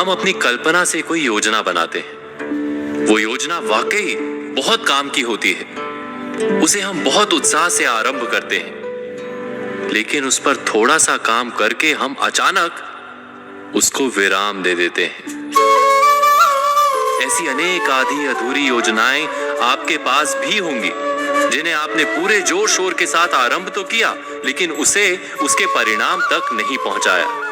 हम अपनी कल्पना से कोई योजना बनाते हैं। वो योजना वाकई बहुत काम की होती है। उसे हम बहुत उत्साह से आरंभ करते हैं, लेकिन उस पर थोड़ा सा काम करके हम अचानक उसको विराम दे देते हैं। ऐसी अनेक आधी अधूरी योजनाएं आपके पास भी होंगी, जिन्हें आपने पूरे जोर शोर के साथ आरंभ तो किया, लेकिन उसे उसके परिणाम तक नहीं पहुंचाया।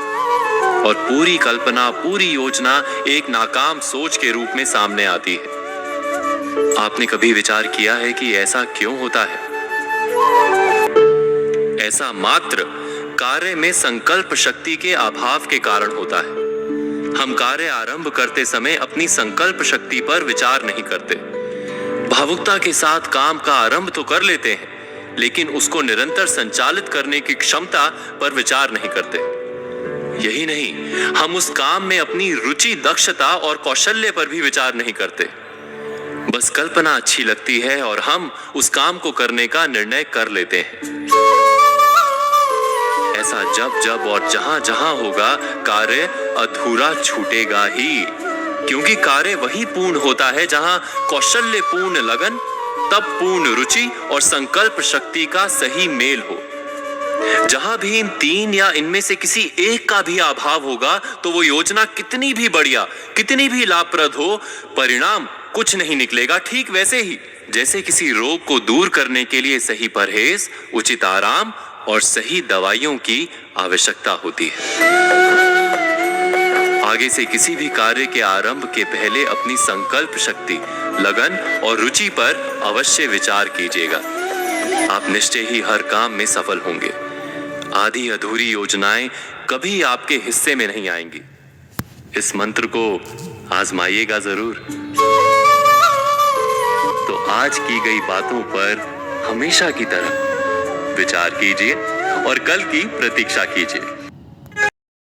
और पूरी कल्पना, पूरी योजना एक नाकाम सोच के रूप में सामने आती है। आपने कभी विचार किया है कि ऐसा क्यों होता है? ऐसा मात्र कार्य में संकल्प शक्ति के अभाव के कारण होता है। हम कार्य आरंभ करते समय अपनी संकल्प शक्ति पर विचार नहीं करते। भावुकता के साथ काम का आरंभ तो कर लेते हैं, लेकिन उसको निरंतर संचालित करने की क्षमता पर विचार नहीं करते। यही नहीं, हम उस काम में अपनी रुचि, दक्षता और कौशल्य पर भी विचार नहीं करते। बस कल्पना अच्छी लगती है और हम उस काम को करने का निर्णय कर लेते हैं। ऐसा जब जब और जहां जहां होगा, कार्य अधूरा छूटेगा ही, क्योंकि कार्य वही पूर्ण होता है जहां कौशल्य पूर्ण लगन, तब पूर्ण रुचि और संकल्प शक्ति का सही मेल हो। जहां भी इन तीन या इनमें से किसी एक का भी अभाव होगा, तो वो योजना कितनी भी बढ़िया, कितनी भी लाभप्रद हो, परिणाम कुछ नहीं निकलेगा। ठीक वैसे ही जैसे किसी रोग को दूर करने के लिए सही परहेज, उचित आराम और सही दवाइयों की आवश्यकता होती है। आगे से किसी भी कार्य के आरंभ के पहले अपनी संकल्प शक्ति, लगन और रुचि पर अवश्य विचार कीजिएगा। आप निश्चय ही हर काम में सफल होंगे। आधी अधूरी योजनाएं कभी आपके हिस्से में नहीं आएंगी। इस मंत्र को आजमाइएगा जरूर। तो आज की गई बातों पर हमेशा की तरह विचार कीजिए और कल की प्रतीक्षा कीजिए।